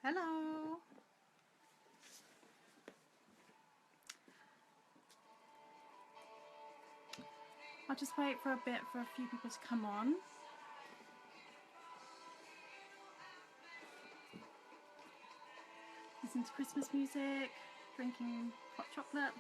Hello. I'll just wait for a bit for a few people to come on. Listen to Christmas music, drinking hot chocolate.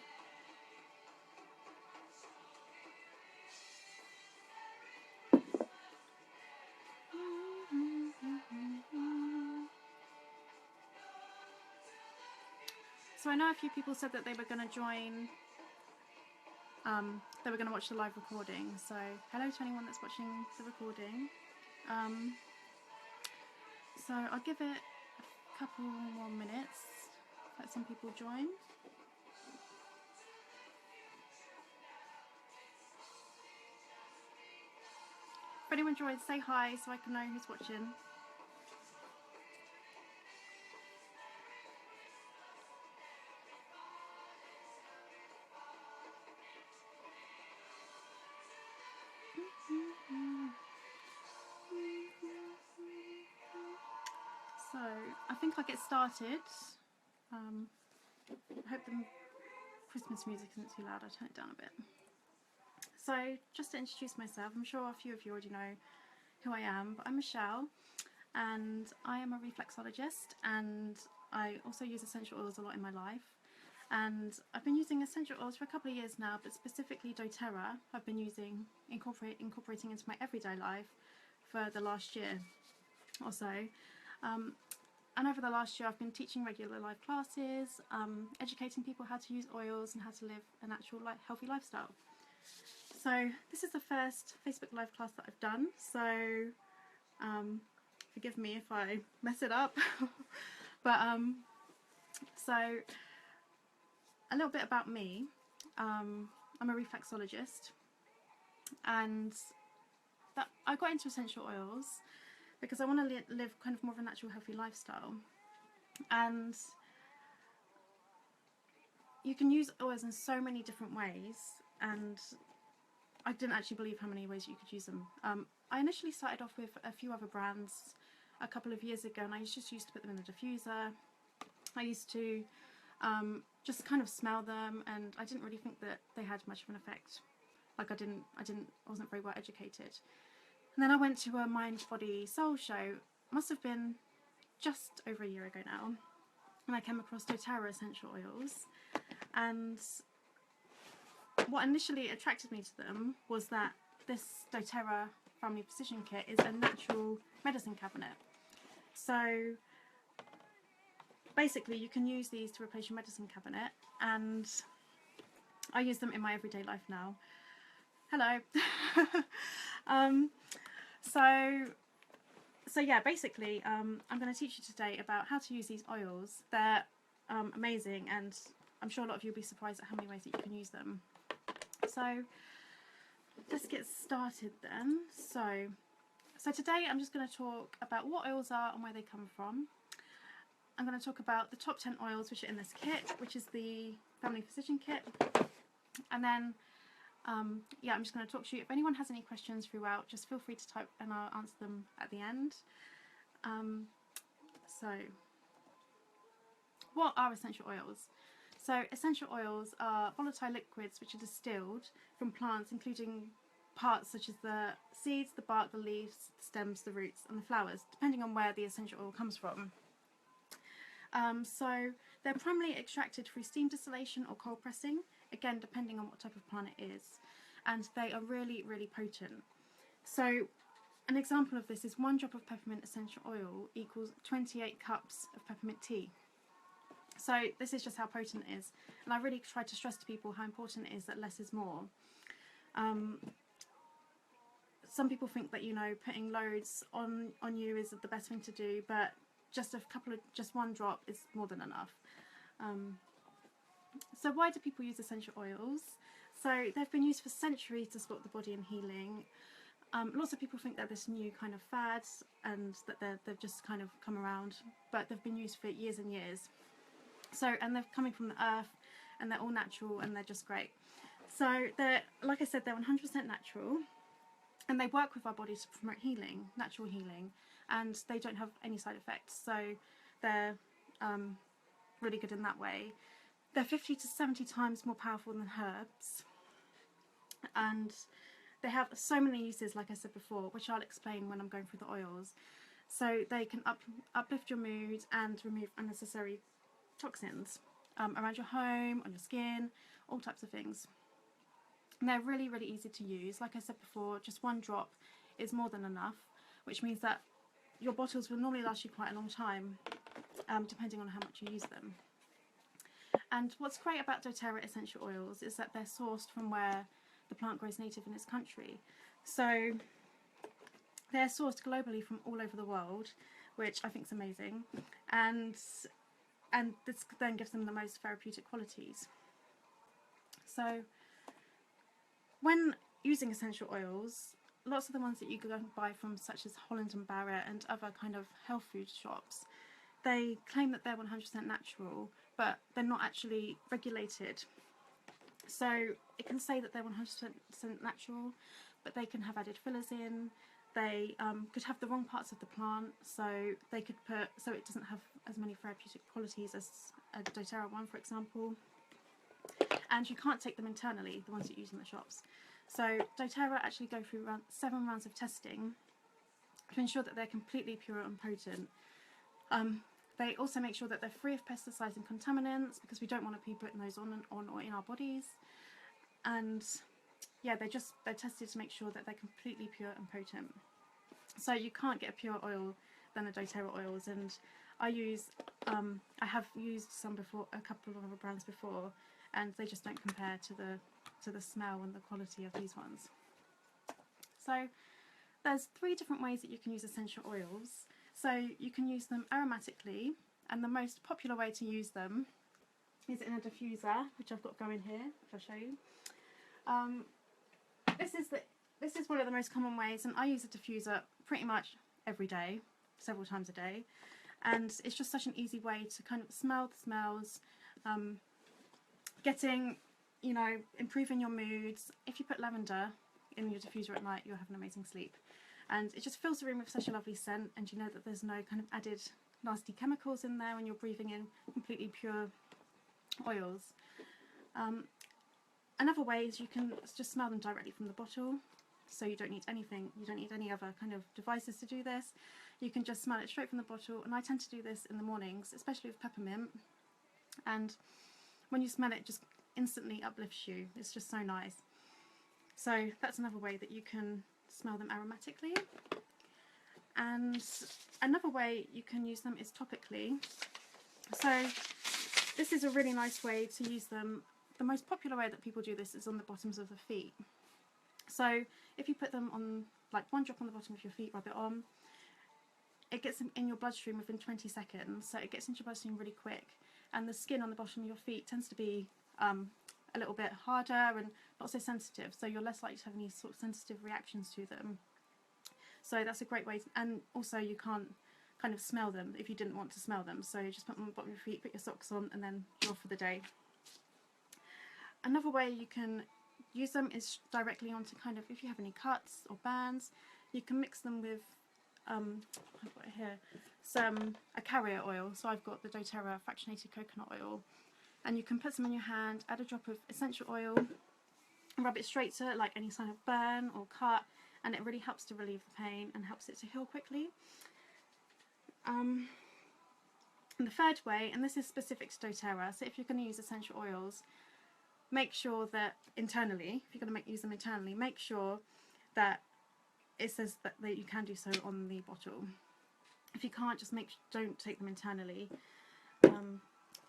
So I know a few people said that they were going to join, they were going to watch the live recording. So hello to anyone that's watching the recording. So I'll give it a couple more minutes, let some people join. If anyone joins, say hi so I can know who's watching. So I think I'll get started. I hope the Christmas music isn't too loud. I'll turn it down a bit. So just to introduce myself, I'm sure a few of you already know who I am, but I'm Michelle and I am a reflexologist, and I also use essential oils a lot in my life. And I've been using essential oils for a couple of years now, but specifically doTERRA I've been incorporating into my everyday life for the last year or so. And over the last year I've been teaching regular live classes, educating people how to use oils and how to live a natural, healthy lifestyle. So this is the first Facebook live class that I've done, so forgive me if I mess it up. But so a little bit about me. I'm a reflexologist, and I got into essential oils because I want to live kind of more of a natural, healthy lifestyle. And you can use oils in so many different ways, and I didn't actually believe how many ways you could use them. I initially started off with a few other brands a couple of years ago, and I just used to put them in the diffuser. I used to just kind of smell them, and I didn't really think that they had much of an effect. Like I wasn't very well educated. And then I went to a Mind, Body, Soul show, must have been just over a year ago now, and I came across doTERRA essential oils. And what initially attracted me to them was that this doTERRA Family Physician Kit is a natural medicine cabinet. So basically you can use these to replace your medicine cabinet, and I use them in my everyday life now. Hello. So yeah, basically I'm going to teach you today about how to use these oils. They're amazing, and I'm sure a lot of you will be surprised at how many ways that you can use them. So let's get started then. So today I'm just going to talk about what oils are and where they come from. I'm going to talk about the top 10 oils which are in this kit, which is the Family Physician Kit. And then yeah, I'm just going to talk to you. If anyone has any questions throughout, just feel free to type and I'll answer them at the end. So what are essential oils? So essential oils are volatile liquids which are distilled from plants, including parts such as the seeds, the bark, the leaves, the stems, the roots and the flowers, depending on where the essential oil comes from. So they're primarily extracted through steam distillation or cold pressing, again depending on what type of plant it is, and they are really, really potent. So an example of this is 1 drop of peppermint essential oil equals 28 cups of peppermint tea. So this is just how potent it is, and I really try to stress to people how important it is that less is more. Some people think that, you know, putting loads on you is the best thing to do, but just 1 drop is more than enough. So why do people use essential oils? So they've been used for centuries to support the body in healing. Lots of people think they're this new kind of fad and that they've just kind of come around, but they've been used for years and years. So, and they're coming from the earth, and they're all natural, and they're just great. So they're, like I said, they're 100% natural, and they work with our bodies to promote healing, natural healing, and they don't have any side effects. So they're really good in that way. They're 50 to 70 times more powerful than herbs, and they have so many uses, like I said before, which I'll explain when I'm going through the oils. So they can uplift your mood and remove unnecessary toxins around your home, on your skin, all types of things. And they're really, really easy to use. Like I said before, just one drop is more than enough, which means that your bottles will normally last you quite a long time, depending on how much you use them. And what's great about doTERRA essential oils is that they're sourced from where the plant grows native in its country. So they're sourced globally from all over the world, which I think is amazing, and this then gives them the most therapeutic qualities. So when using essential oils, lots of the ones that you can buy from, such as Holland & Barrett and other kind of health food shops, they claim that they're 100% natural, but they're not actually regulated. So it can say that they're 100% natural, but they can have added fillers in. They could have the wrong parts of the plant, so they could put, so it doesn't have as many therapeutic qualities as a doTERRA one, for example. And you can't take them internally, the ones that you use in the shops. So doTERRA actually go through 7 rounds of testing to ensure that they're completely pure and potent. They also make sure that they're free of pesticides and contaminants, because we don't want to be putting those on or in our bodies. And yeah, they're tested to make sure that they're completely pure and potent. So you can't get a pure oil than the doTERRA oils, and I have used some before, a couple of other brands before, and they just don't compare to the smell and the quality of these ones. So there's 3 different ways that you can use essential oils. So you can use them aromatically, and the most popular way to use them is in a diffuser, which I've got going here, which I'll show you. This is one of the most common ways, and I use a diffuser pretty much every day, several times a day, and it's just such an easy way to kind of smell the smells, improving your moods. If you put lavender in your diffuser at night, you'll have an amazing sleep. And it just fills the room with such a lovely scent, and you know that there's no kind of added nasty chemicals in there, and you're breathing in completely pure oils. Another way is you can just smell them directly from the bottle, so you don't need anything, you don't need any other kind of devices to do this. You can just smell it straight from the bottle, and I tend to do this in the mornings, especially with peppermint, and when you smell it, it just instantly uplifts you. It's just so nice. So that's another way that you can smell them aromatically. And another way you can use them is topically. So this is a really nice way to use them. The most popular way that people do this is on the bottoms of the feet. So if you put them on, like, one drop on the bottom of your feet, rub it on, it gets in your bloodstream within 20 seconds, so it gets into your bloodstream really quick, and the skin on the bottom of your feet tends to be a little bit harder and not so sensitive, so you're less likely to have any sort of sensitive reactions to them. So that's a great way and also you can't kind of smell them if you didn't want to smell them, so you just put them on the bottom of your feet, put your socks on, and then you're off for the day. Another way you can use them is directly onto kind of, if you have any cuts or burns, you can mix them with I've got it here, a carrier oil. So I've got the doTERRA fractionated coconut oil, and you can put some in your hand, add a drop of essential oil, and rub it straight to like any sign of burn or cut, and it really helps to relieve the pain and helps it to heal quickly. And the third way, and this is specific to doTERRA, so if you're going to use essential oils, make sure that internally, if you're going to use them internally, make sure that it says that you can do so on the bottle. If you can't, just don't take them internally.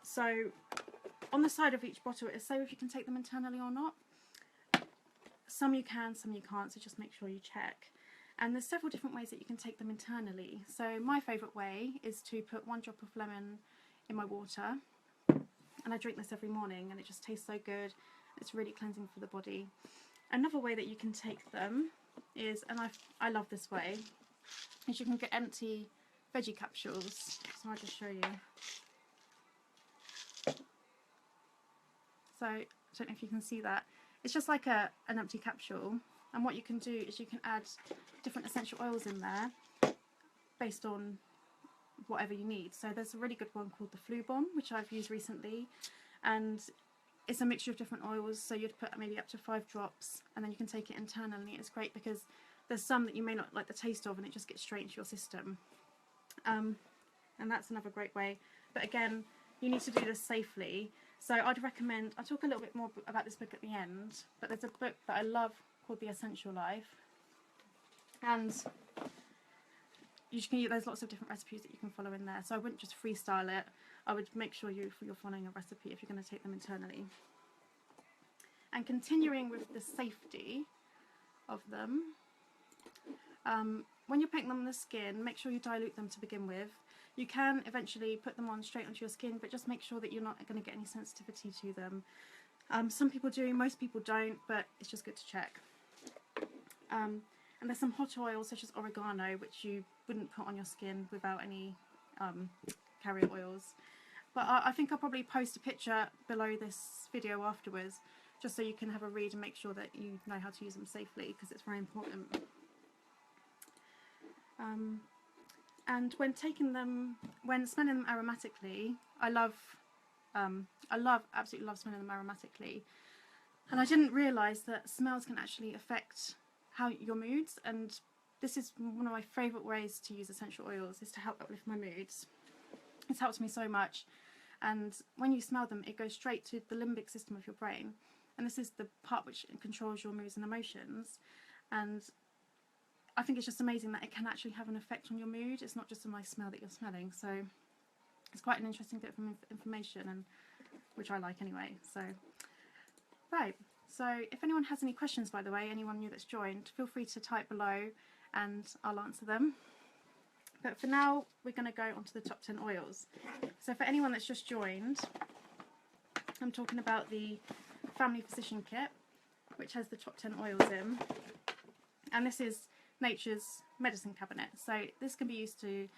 So on the side of each bottle it says if you can take them internally or not. Some you can, some you can't, so just make sure you check. And there's several different ways that you can take them internally. So my favourite way is to put 1 drop of lemon in my water, and I drink this every morning, and it just tastes so good. It's really cleansing for the body. Another way that you can take them is, and I love this way, is you can get empty veggie capsules. So I'll just show you. So I don't know if you can see that. It's just like an empty capsule, and what you can do is you can add different essential oils in there based on whatever you need. So there's a really good one called the Flu Bomb, which I've used recently, and it's a mixture of different oils, so you'd put maybe up to 5 drops, and then you can take it internally. It's great because there's some that you may not like the taste of and it just gets straight into your system, and that's another great way. But again, you need to do this safely, so I'd recommend, I'll talk a little bit more about this book at the end, but there's a book that I love called The Essential Life, and there's lots of different recipes that you can follow in there, so I wouldn't just freestyle it. I would make sure you're following a recipe if you're going to take them internally. And continuing with the safety of them, when you're putting them on the skin, make sure you dilute them to begin with. You can eventually put them on straight onto your skin, but just make sure that you're not going to get any sensitivity to them. Some people do, most people don't, but it's just good to check. And there's some hot oils such as oregano, which you wouldn't put on your skin without any carrier oils. But I think I'll probably post a picture below this video afterwards, just so you can have a read and make sure that you know how to use them safely, because it's very important. And when taking them, when smelling them aromatically, I absolutely love smelling them aromatically. And I didn't realise that smells can actually affect your moods, and this is one of my favourite ways to use essential oils, is to help uplift my moods. It's helped me so much, and when you smell them, it goes straight to the limbic system of your brain, and this is the part which controls your moods and emotions. And I think it's just amazing that it can actually have an effect on your mood. It's not just a nice smell that you're smelling, so it's quite an interesting bit of information, and which I like anyway. So right, so if anyone has any questions, by the way, anyone new that's joined, feel free to type below and I'll answer them. But for now, we're going to go on to the top 10 oils. So for anyone that's just joined, I'm talking about the Family Physician Kit, which has the top 10 oils in. And this is nature's medicine cabinet. So this can be used to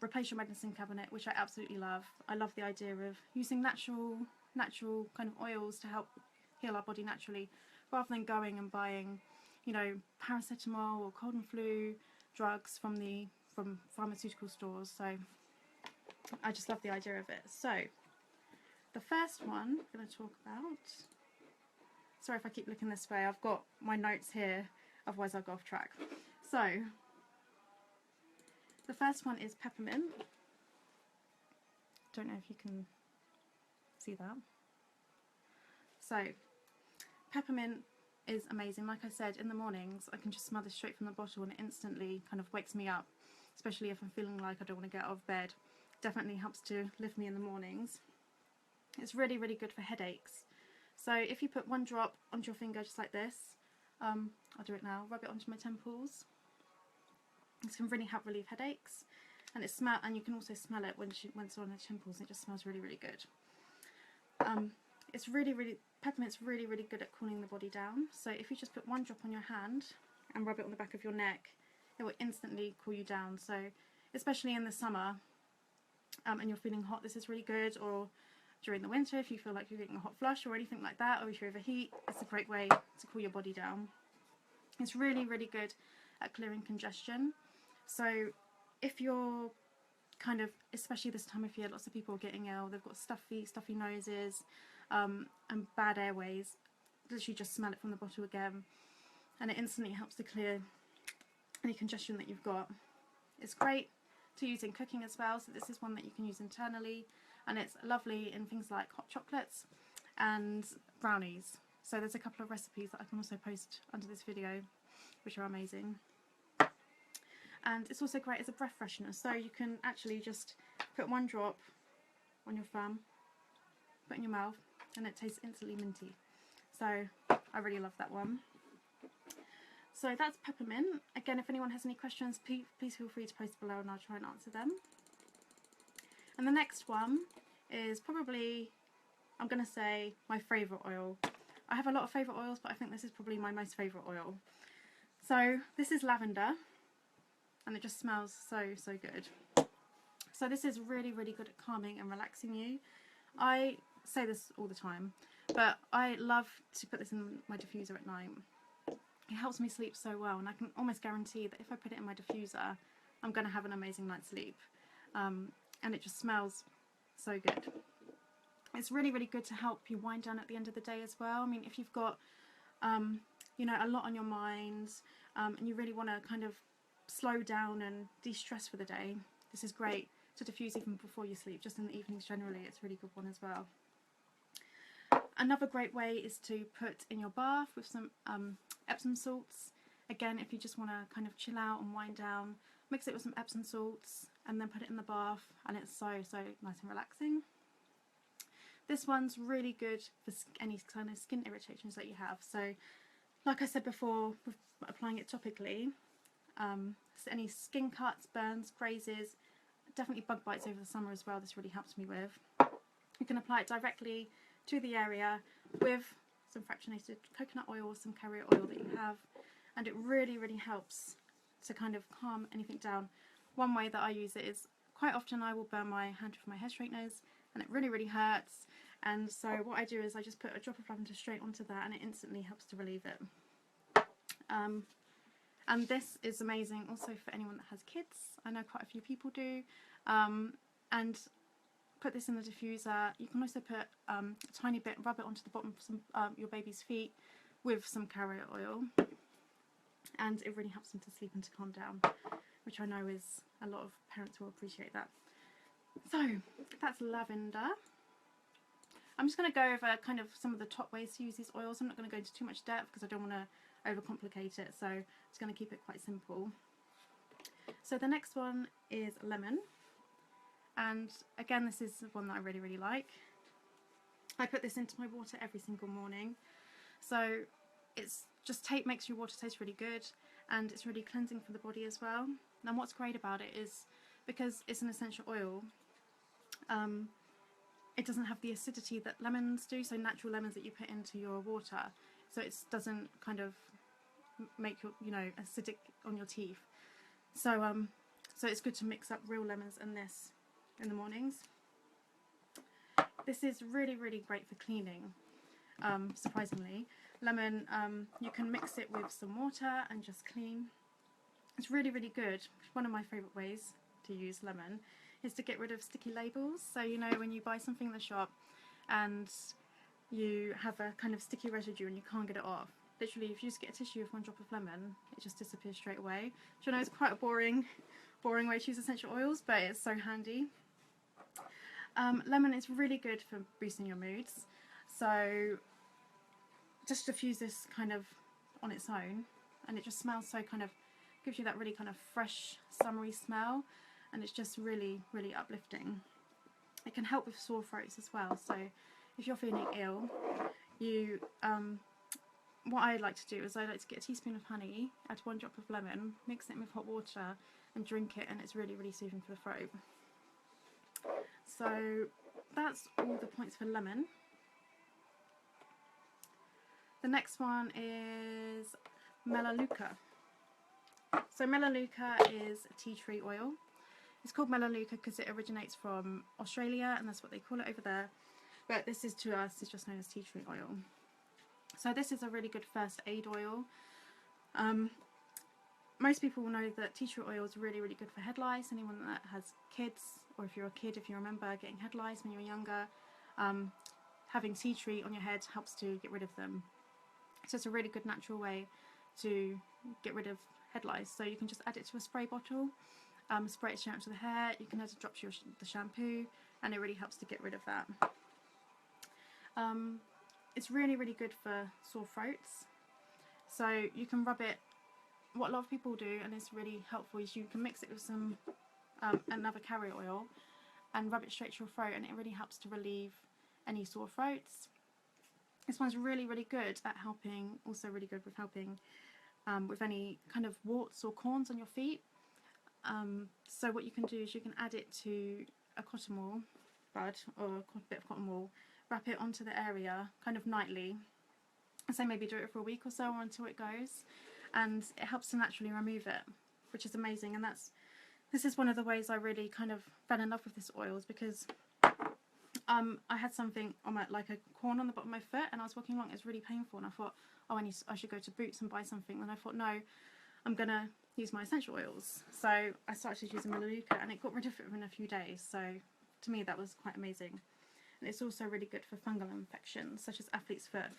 replace your medicine cabinet, which I absolutely love. I love the idea of using natural kind of oils to help heal our body naturally, rather than going and buying, you know, paracetamol or cold and flu drugs from pharmaceutical stores. So I just love the idea of it. So the first one I'm going to talk about, sorry if I keep looking this way, I've got my notes here, otherwise I'll go off track. So the first one is peppermint. Don't know if you can see that. So peppermint is amazing. Like I said, in the mornings I can just smell this straight from the bottle and it instantly kind of wakes me up, especially if I'm feeling like I don't want to get out of bed. Definitely helps to lift me in the mornings. It's really, really good for headaches. So if you put 1 drop onto your finger just like this, I'll do it now, rub it onto my temples. This can really help relieve headaches, and you can also smell it when it's on the temples. It just smells really, really good. Peppermint's really, really good at cooling the body down. So if you just put 1 drop on your hand and rub it on the back of your neck, it will instantly cool you down. So especially in the summer, and you're feeling hot, this is really good. Or during the winter, if you feel like you're getting a hot flush or anything like that, or if you overheat, it's a great way to cool your body down. It's really, really good at clearing congestion. So if you're kind of, especially this time of year, lots of people are getting ill, they've got stuffy noses, and bad airways, literally just smell it from the bottle again, and it instantly helps to clear any congestion that you've got. It's great to use in cooking as well, so this is one that you can use internally, and it's lovely in things like hot chocolates and brownies. So there's a couple of recipes that I can also post under this video, which are amazing. And it's also great as a breath freshener, so you can actually just put 1 drop on your thumb, put in your mouth, and it tastes instantly minty. So I really love that one. So that's peppermint. Again, if anyone has any questions, please feel free to post below and I'll try and answer them. And the next one is probably, I'm going to say, my favourite oil. I have a lot of favourite oils, but I think this is probably my most favourite oil. So this is lavender, and it just smells so, so good. So this is really, really good at calming and relaxing you. I say this all the time, but I love to put this in my diffuser at night. It helps me sleep so well, and I can almost guarantee that if I put it in my diffuser, I'm going to have an amazing night's sleep. and it just smells so good. It's really, really good to help you wind down at the end of the day as well. I mean, if you've got you know, a lot on your mind, and you really want to kind of slow down and de-stress for the day, this is great to diffuse even before you sleep. Just in the evenings generally, it's a really good one as well. Another great way is to put in your bath with some Epsom salts. Again, if you just want to kind of chill out and wind down, mix it with some Epsom salts and then put it in the bath, and it's so nice and relaxing. This one's really good for any kind of skin irritations that you have. So like I said before, with applying it topically, so any skin cuts, burns, grazes, definitely bug bites over the summer as well, this really helps me with. You can apply it directly to the area with some fractionated coconut oil or some carrier oil that you have, and it really, really helps to kind of calm anything down. One way that I use it is quite often I will burn my hand with my hair straighteners, and it really, really hurts. And so what I do is I just put a drop of lavender straight onto that, and it instantly helps to relieve it. And this is amazing also for anyone that has kids. I know quite a few people do. And put this in the diffuser. You can also put a tiny bit, rub it onto the bottom of some, your baby's feet with some carrier oil, and it really helps them to sleep and to calm down, which I know is a lot of parents will appreciate that. So that's lavender. I'm just going to go over kind of some of the top ways to use these oils. I'm not going to go into too much depth because I don't want to overcomplicate it, so I'm just going to keep it quite simple. So the next one is lemon, and again this is the one that I really, really like. I put this into my water every single morning, so it's just makes your water taste really good, and it's really cleansing for the body as well. And what's great about it is because it's an essential oil, it doesn't have the acidity that lemons do, so natural lemons that you put into your water, so it doesn't kind of make your, you know, acidic on your teeth. So so it's good to mix up real lemons and this in the mornings. This is really, really great for cleaning, surprisingly. Lemon, you can mix it with some water and just clean. It's really, really good. One of my favourite ways to use lemon is to get rid of sticky labels. So you know when you buy something in the shop and you have a kind of sticky residue and you can't get it off, literally if you just get a tissue with one drop of lemon, it just disappears straight away. Which I know is quite a boring way to use essential oils, but it's so handy. Lemon is really good for boosting your moods, so just diffuse this kind of on its own, and it just smells so kind of, gives you that really kind of fresh summery smell, and it's just really, really uplifting. It can help with sore throats as well, so if you're feeling ill, you what I like to do is I like to get a teaspoon of honey, add 1 drop of lemon, mix it with hot water and drink it, and it's really, really soothing for the throat. So that's all the points for lemon. The next one is Melaleuca. So Melaleuca is a tea tree oil. It's called Melaleuca because it originates from Australia, and that's what they call it over there. But this is, to us, is just known as tea tree oil. So this is a really good first aid oil. Most people will know that tea tree oil is really, really good for head lice. Anyone that has kids, or if you're a kid, if you remember getting head lice when you were younger, having tea tree on your head helps to get rid of them. So it's a really good natural way to get rid of head lice. So you can just add it to a spray bottle, spray it straight onto the hair. You can add a drop to the shampoo, and it really helps to get rid of that. It's really, really good for sore throats. So you can rub it. What a lot of people do, and it's really helpful, is you can mix it with some another carrier oil and rub it straight to your throat, and it really helps to relieve any sore throats. This one's really, really good at helping, also really good with helping with any kind of warts or corns on your feet. So what you can do is you can add it to a cotton wool bud or a bit of cotton wool, wrap it onto the area kind of nightly, so maybe do it for a week or so, or until it goes, and it helps to naturally remove it, which is amazing. And this is one of the ways I really kind of fell in love with this oil, is because I had something on my, like a corn on the bottom of my foot, and I was walking along, it was really painful, and I thought, oh, I should go to Boots and buy something. And I thought, no, I'm gonna use my essential oils. So I started using Melaleuca and it got rid of it within a few days. So to me that was quite amazing. And it's also really good for fungal infections such as athlete's foot.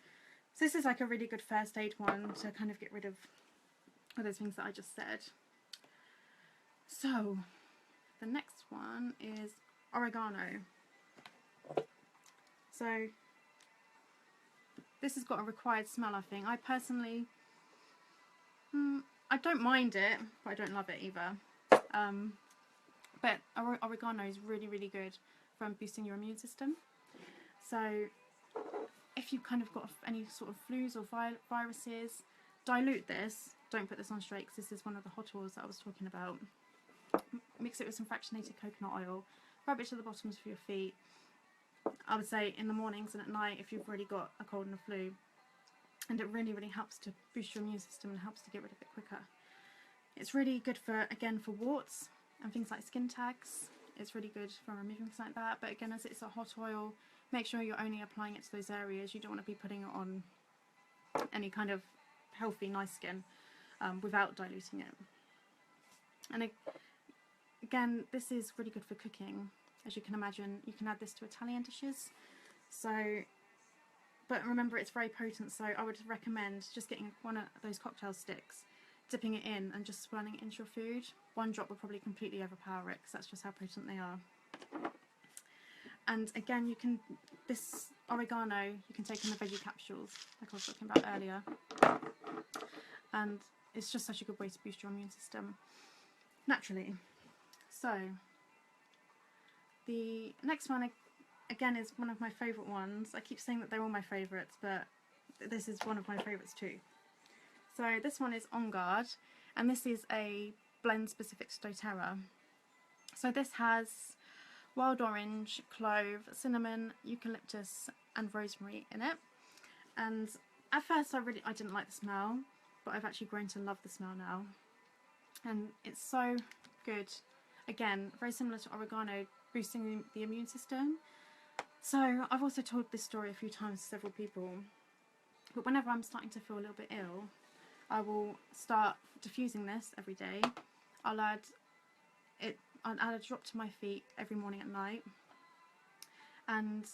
So this is like a really good first aid one to kind of get rid of all those things that I just said. So the next one is oregano. So this has got a required smell, I think. I personally, I don't mind it, but I don't love it either. But oregano is really, really good for boosting your immune system. So if you've kind of got any sort of flus or viruses, dilute this. Don't put this on straight because this is one of the hot oils that I was talking about. Mix it with some fractionated coconut oil. Rub it to the bottoms of your feet. I would say in the mornings and at night if you've already got a cold and a flu. And it really, really helps to boost your immune system and helps to get rid of it quicker. It's really good for, again, for warts and things like skin tags. It's really good for removing things like that. But again, as it's a hot oil, make sure you're only applying it to those areas. You don't want to be putting it on any kind of healthy, nice skin without diluting it. And again, this is really good for cooking. As you can imagine, you can add this to Italian dishes. So, but remember it's very potent, so I would recommend just getting one of those cocktail sticks, dipping it in and just swirling it into your food. One drop will probably completely overpower it because that's just how potent they are. And again, you can, this oregano, you can take in the veggie capsules like I was talking about earlier. And it's just such a good way to boost your immune system naturally. So the next one, again, is one of my favourite ones. I keep saying that they're all my favourites, but this is one of my favourites too. So this one is On Guard, and this is a blend specific to doTERRA. So this has wild orange, clove, cinnamon, eucalyptus and rosemary in it. And at first I didn't like the smell, but I've actually grown to love the smell now. And it's so good. Again, very similar to oregano, boosting the immune system. So I've also told this story a few times to several people, but whenever I'm starting to feel a little bit ill, I will start diffusing this every day. I'll add a drop to my feet every morning and night. And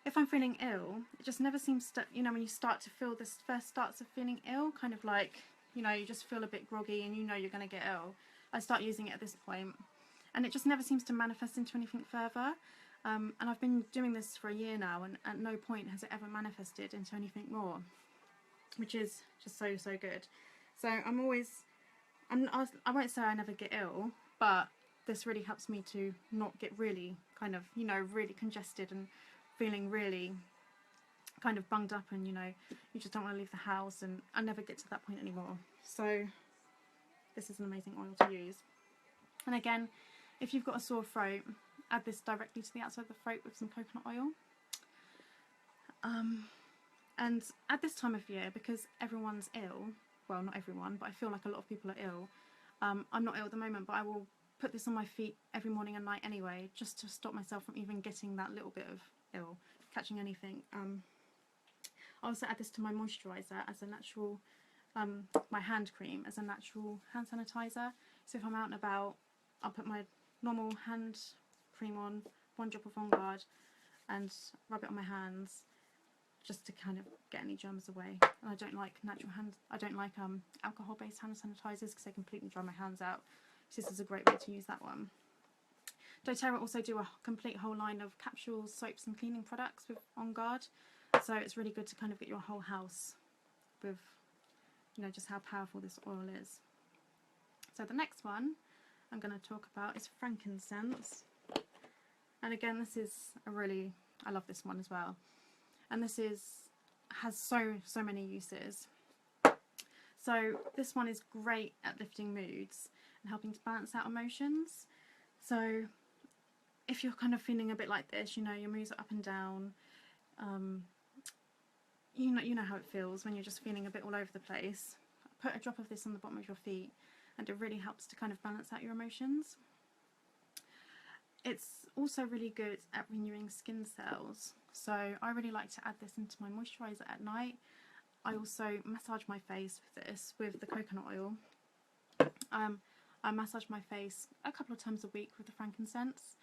if I'm feeling ill, it just never seems to, you know, when you start to feel this first starts of feeling ill, kind of like, you know, you just feel a bit groggy and you know you're going to get ill. I start using it at this point, and it just never seems to manifest into anything further. And I've been doing this for a year now, and at no point has it ever manifested into anything more, which is just so, so good. So I won't say I never get ill, but this really helps me to not get really kind of, you know, really congested and feeling really kind of bunged up, and you know, you just don't want to leave the house, and I never get to that point anymore. So this is an amazing oil to use. And again, if you've got a sore throat, add this directly to the outside of the throat with some coconut oil. And at this time of year, because everyone's ill, well, not everyone, but I feel like a lot of people are ill. I'm not ill at the moment, but I will put this on my feet every morning and night anyway, just to stop myself from even getting that little bit of ill, catching anything. I also add this to my moisturiser as a natural, my hand cream as a natural hand sanitizer. So if I'm out and about, I'll put my normal hand cream on, one drop of On Guard, and rub it on my hands, just to kind of get any germs away. And I don't like alcohol-based hand sanitizers because they completely dry my hands out. So this is a great way to use that one. doTERRA also do a complete whole line of capsules, soaps and cleaning products with On Guard. So it's really good to kind of get your whole house with, you know, just how powerful this oil is. So the next one I'm going to talk about is frankincense. And again, this is I love this one as well. And this has so many uses. So this one is great at lifting moods and helping to balance out emotions. So if you're kind of feeling a bit like this, you know, your moods are up and down, you know how it feels when you're just feeling a bit all over the place. Put a drop of this on the bottom of your feet, and it really helps to kind of balance out your emotions. It's also really good at renewing skin cells. So I really like to add this into my moisturiser at night. I also massage my face with this, with the coconut oil. I massage my face a couple of times a week with the frankincense,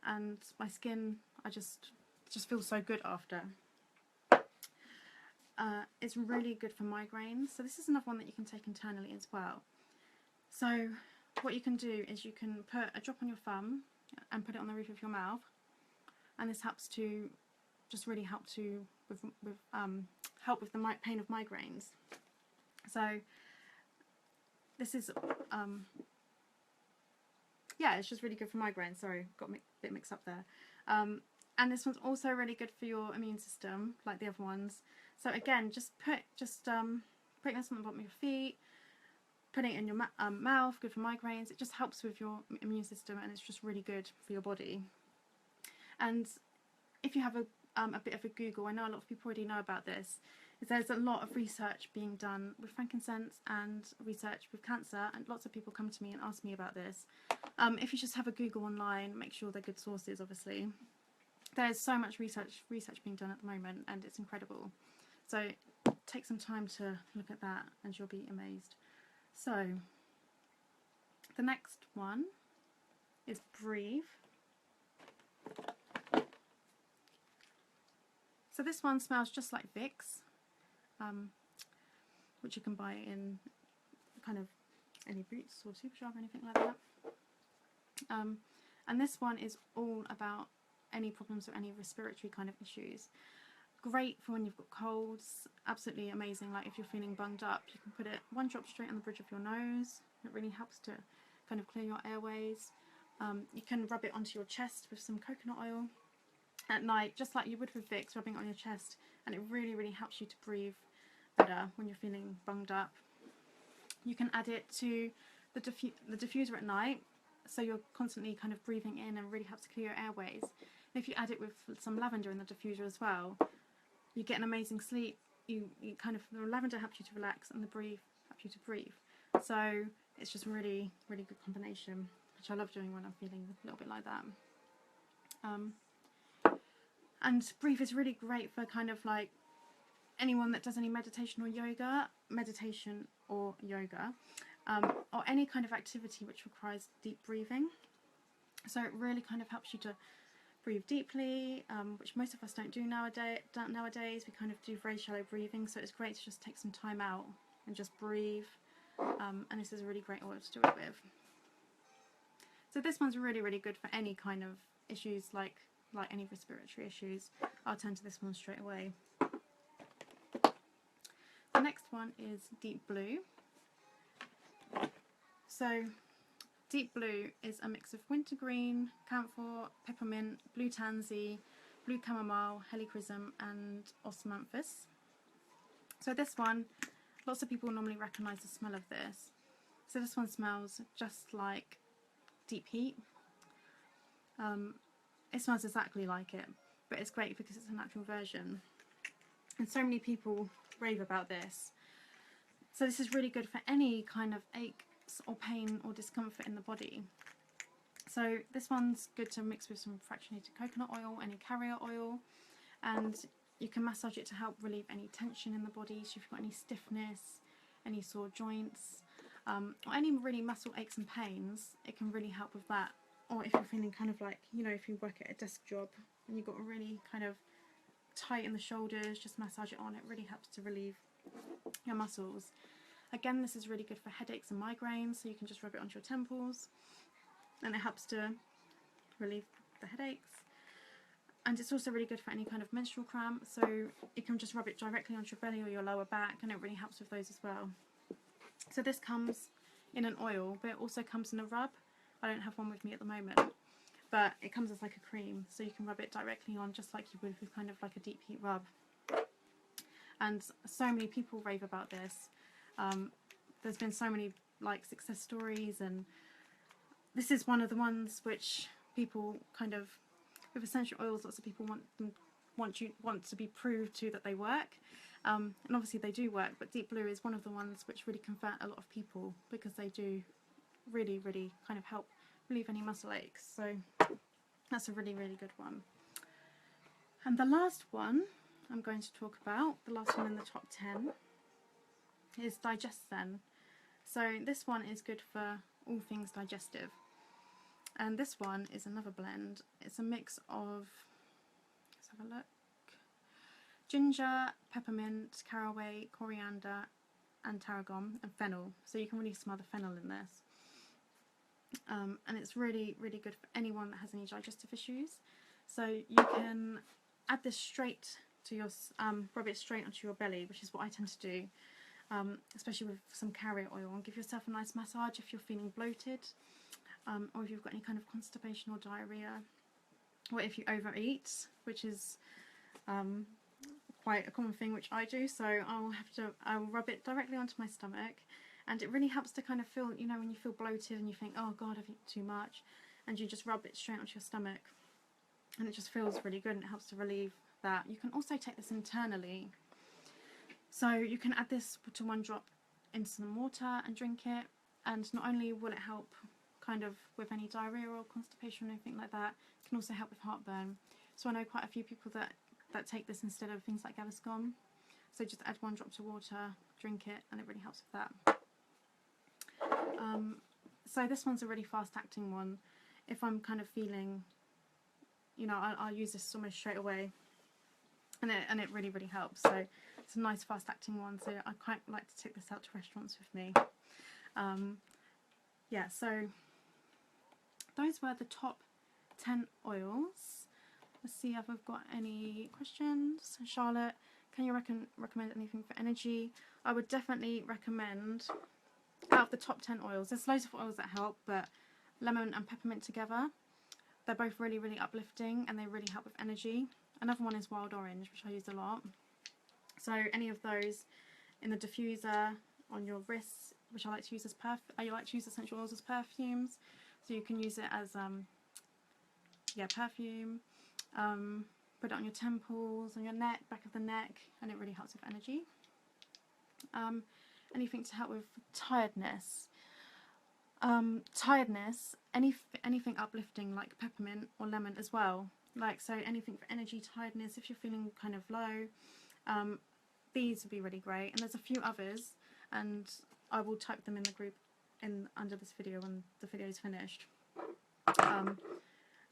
and my skin, I just feels so good after. It's really good for migraines, so this is another one that you can take internally as well. So what you can do is you can put a drop on your thumb and put it on the roof of your mouth, and this helps to just really help to help with the pain of migraines. So this is yeah, it's just really good for migraines. Sorry, got a bit mixed up there. And this one's also really good for your immune system, like the other ones. So again, just putting this on the bottom of your feet, putting it in your mouth, good for migraines. It just helps with your immune system, and it's just really good for your body. And if you have a bit of a Google, I know a lot of people already know about this, is there's a lot of research being done with frankincense and research with cancer, and lots of people come to me and ask me about this. If you just have a Google online, make sure they're good sources, obviously. There's so much research being done at the moment, and it's incredible. So take some time to look at that and you'll be amazed. So the next one is Breathe. So this one smells just like Vicks, which you can buy in kind of any Boots or Supershop or anything like that. And this one is all about any problems or any respiratory kind of issues. Great for when you've got colds, absolutely amazing. Like if you're feeling bunged up, you can put it one drop straight on the bridge of your nose. It really helps to kind of clear your airways. You can rub it onto your chest with some coconut oil at night, just like you would with Vicks, rubbing it on your chest, and it really, really helps you to breathe better when you're feeling bunged up. You can add it to the diffuser at night, so you're constantly kind of breathing in, and really helps to clear your airways. And if you add it with some lavender in the diffuser as well, you get an amazing sleep. You kind of, the lavender helps you to relax, and the breathe helps you to breathe. So it's just a really, really good combination, which I love doing when I'm feeling a little bit like that. And Breathe is really great for kind of like anyone that does any meditation or yoga, or any kind of activity which requires deep breathing. So it really kind of helps you to breathe deeply, which most of us don't do nowadays. We kind of do very shallow breathing, so it's great to just take some time out and just breathe. And this is a really great oil to do it with. So this one's really, really good for any kind of issues, like any respiratory issues. I'll turn to this one straight away. The next one is Deep Blue. So Deep Blue is a mix of wintergreen, camphor, peppermint, blue tansy, blue chamomile, helichrysum and osmanthus. So this one, lots of people normally recognise the smell of this. So this one smells just like Deep Heat. It smells exactly like it, but it's great because it's a natural version. And so many people rave about this. So this is really good for any kind of aches or pain or discomfort in the body. So this one's good to mix with some fractionated coconut oil, any carrier oil, and you can massage it to help relieve any tension in the body. So if you've got any stiffness, any sore joints, or any really muscle aches and pains, it can really help with that. Or if you're feeling kind of like, you know, if you work at a desk job and you've got really kind of tight in the shoulders, just massage it on. It really helps to relieve your muscles. Again, this is really good for headaches and migraines, so you can just rub it onto your temples and it helps to relieve the headaches. And it's also really good for any kind of menstrual cramp, so you can just rub it directly onto your belly or your lower back, and it really helps with those as well. So this comes in an oil, but it also comes in a rub. I don't have one with me at the moment, but it comes as like a cream, so you can rub it directly on just like you would with kind of like a deep heat rub. And so many people rave about this. There's been so many like success stories, and this is one of the ones which people kind of, with essential oils, lots of people want to be proved to that they work. And obviously they do work, but Deep Blue is one of the ones which really convert a lot of people, because they do really, really kind of help relieve any muscle aches. So that's a really, really good one. And the last one I'm going to talk about, the last one in the top 10, is DigestZen. So this one is good for all things digestive. And this one is another blend. It's a mix of, let's have a look, ginger, peppermint, caraway, coriander, and tarragon, and fennel. So you can really smell the fennel in this. And it's really, really good for anyone that has any digestive issues. So you can add this straight to your, rub it straight onto your belly, which is what I tend to do, especially with some carrot oil, and give yourself a nice massage if you're feeling bloated, or if you've got any kind of constipation or diarrhea, or if you overeat, which is quite a common thing which I do. So I'll rub it directly onto my stomach, and it really helps to kind of feel, you know, when you feel bloated and you think, oh god, I've eaten too much, and you just rub it straight onto your stomach, and it just feels really good, and it helps to relieve that. You can also take this internally, so you can add this to 1 drop into some water and drink it, and not only will it help kind of with any diarrhea or constipation or anything like that, it can also help with heartburn. So I know quite a few people that take this instead of things like Gaviscon. So just add 1 drop to water, drink it, and it really helps with that. So this one's a really fast acting one. If I'm kind of feeling, you know, I'll use this almost straight away, and it really, really helps. So it's a nice fast acting one, so I quite like to take this out to restaurants with me. Yeah, so those were the top 10 oils. Let's see if I've got any questions. Charlotte, can you recommend anything for energy? I would definitely recommend, out of the top 10 oils, there's loads of oils that help, but lemon and peppermint together, they're both really, really uplifting, and they really help with energy. Another one is wild orange, which I use a lot. So any of those in the diffuser, on your wrists, which I like to use as I like to use essential oils as perfumes. So you can use it as perfume. Put it on your temples, on your neck, back of the neck, and it really helps with energy. Anything to help with tiredness. Anything uplifting like peppermint or lemon as well. Like, so anything for energy, tiredness, if you're feeling kind of low, these would be really great. And there's a few others, and I will type them in the group under this video when the video is finished.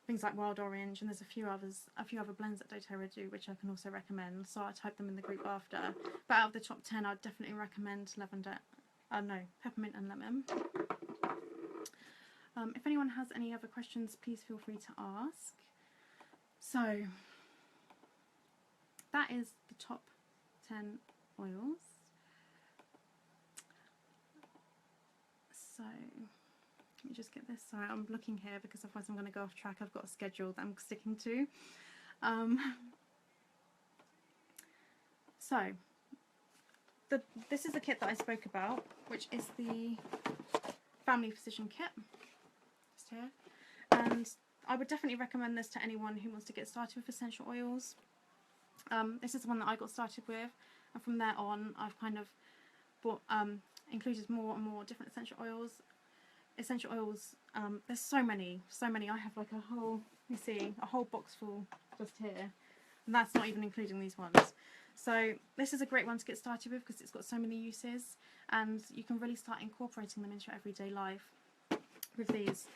Things like wild orange, and there's a few other blends that doTERRA do, which I can also recommend. So I'll type them in the group after. But out of the top 10, I'd definitely recommend peppermint and lemon. If anyone has any other questions, please feel free to ask. So that is the top 10 oils. So let me just get this. Sorry, I'm looking here because otherwise I'm going to go off track. I've got a schedule that I'm sticking to. This is the kit that I spoke about, which is the Family Physician Kit. Just here. And I would definitely recommend this to anyone who wants to get started with essential oils. This is the one that I got started with, and from there on I've kind of included more and more different essential oils. There's so many. I have like a whole box full just here, and that's not even including these ones. So this is a great one to get started with because it's got so many uses, and you can really start incorporating them into your everyday life with these,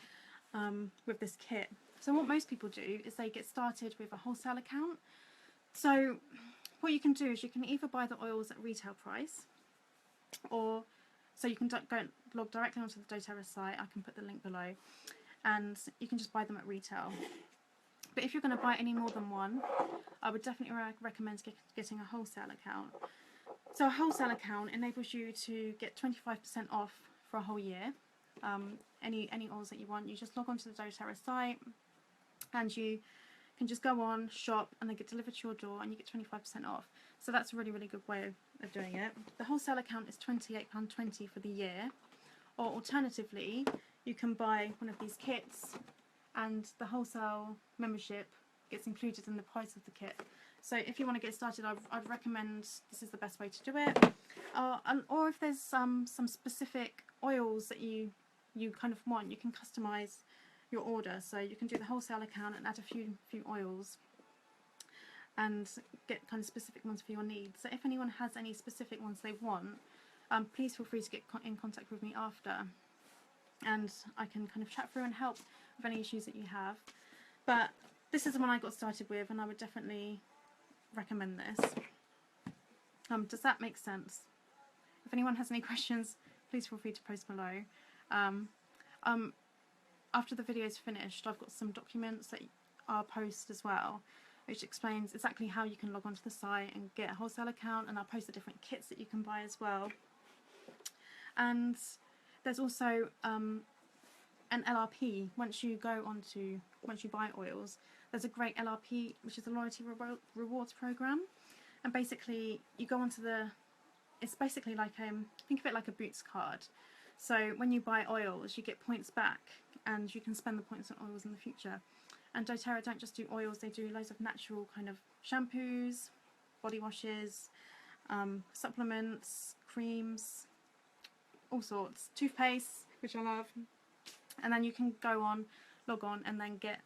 with this kit. So what most people do is they get started with a wholesale account. So what you can do is you can either buy the oils at retail price, or so you can go log directly onto the doTERRA site. I can put the link below, and you can just buy them at retail. But if you're going to buy any more than one, I would definitely recommend getting a wholesale account. So a wholesale account enables you to get 25% off for a whole year. Any oils that you want, you just log onto the doTERRA site, and you can just go on, shop, and they get delivered to your door, and you get 25% off. So that's a really, really good way of doing it. The wholesale account is £28.20 for the year, or alternatively, you can buy one of these kits, and the wholesale membership gets included in the price of the kit. So if you want to get started, I'd recommend this is the best way to do it. Or if there's some specific oils that you kind of want, you can customise your order. So you can do the wholesale account and add a few oils and get kind of specific ones for your needs. So if anyone has any specific ones they want, please feel free to get in contact with me after, and I can kind of chat through and help with any issues that you have. But this is the one I got started with, and I would definitely recommend this. Does that make sense? If anyone has any questions, please feel free to post below. After the video is finished, I've got some documents that I'll post as well, which explains exactly how you can log onto the site and get a wholesale account, and I'll post the different kits that you can buy as well. And there's also an LRP. Once you buy oils, there's a great LRP, which is a loyalty rewards program, and basically you go onto it's basically like think of it like a Boots card. So when you buy oils, you get points back, and you can spend the points on oils in the future. And doTERRA don't just do oils; they do loads of natural kind of shampoos, body washes, supplements, creams, all sorts, toothpaste, which I love. And then you can log on, and then get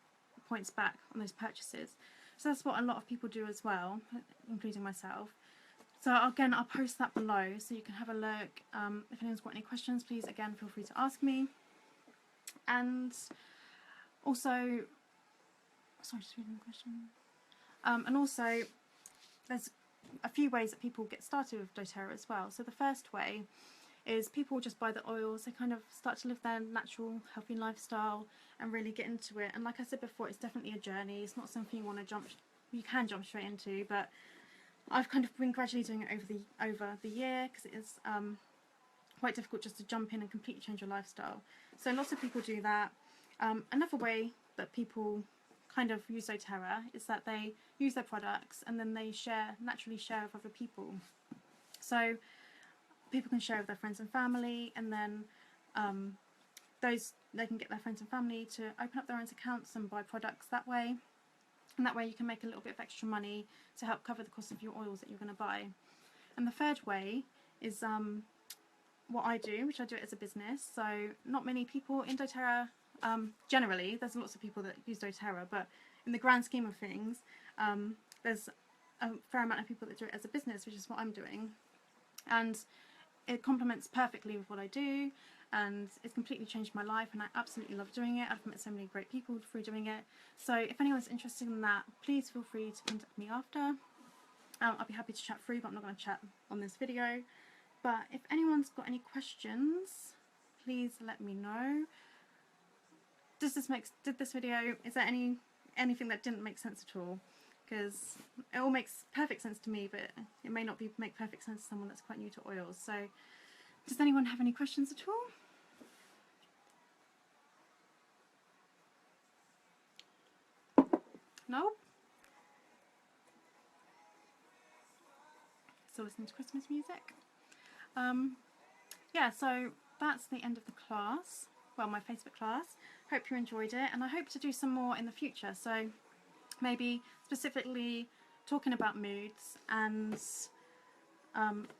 points back on those purchases. So that's what a lot of people do as well, including myself. So again, I'll post that below so you can have a look. If anyone's got any questions, please again feel free to ask me. And also, sorry, just reading the question. And also, there's a few ways that people get started with doTERRA as well. So the first way is people just buy the oils, they kind of start to live their natural, healthy lifestyle and really get into it. And like I said before, it's definitely a journey. It's not something you can jump straight into, but I've kind of been gradually doing it over the year, because it is quite difficult just to jump in and completely change your lifestyle. So lots of people do that. Another way that people kind of use doTERRA is that they use their products and then they naturally share with other people. So people can share with their friends and family, and then they can get their friends and family to open up their own accounts and buy products that way. And that way you can make a little bit of extra money to help cover the cost of your oils that you're going to buy. And the third way is what I do, which I do it as a business. So not many people in doTERRA, generally, there's lots of people that use doTERRA, but in the grand scheme of things, there's a fair amount of people that do it as a business, which is what I'm doing. And it complements perfectly with what I do, and it's completely changed my life, and I absolutely love doing it. I've met so many great people through doing it. So if anyone's interested in that, please feel free to contact me after. I'll be happy to chat through, but I'm not going to chat on this video. But if anyone's got any questions, please let me know. Did this video, is there anything that didn't make sense at all? Because it all makes perfect sense to me, but it may not make perfect sense to someone that's quite new to oils. So does anyone have any questions at all? No? Still listening to Christmas music? Yeah, so that's the end of the class. Well, my Facebook class. Hope you enjoyed it, and I hope to do some more in the future. So maybe specifically talking about moods and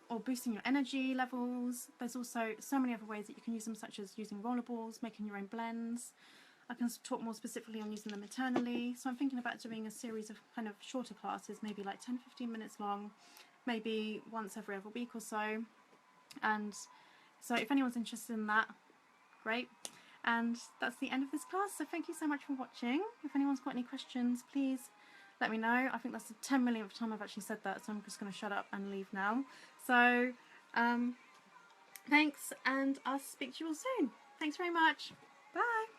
or boosting your energy levels. There's also so many other ways that you can use them, such as using rollerballs, making your own blends. I can talk more specifically on using them internally. So I'm thinking about doing a series of kind of shorter classes, maybe like 10-15 minutes long, maybe once every other week or so. And so if anyone's interested in that, great. And that's the end of this class, so thank you so much for watching. If anyone's got any questions, please let me know. I think that's the 10 millionth time I've actually said that, so I'm just going to shut up and leave now. So thanks, and I'll speak to you all soon. Thanks very much. Bye.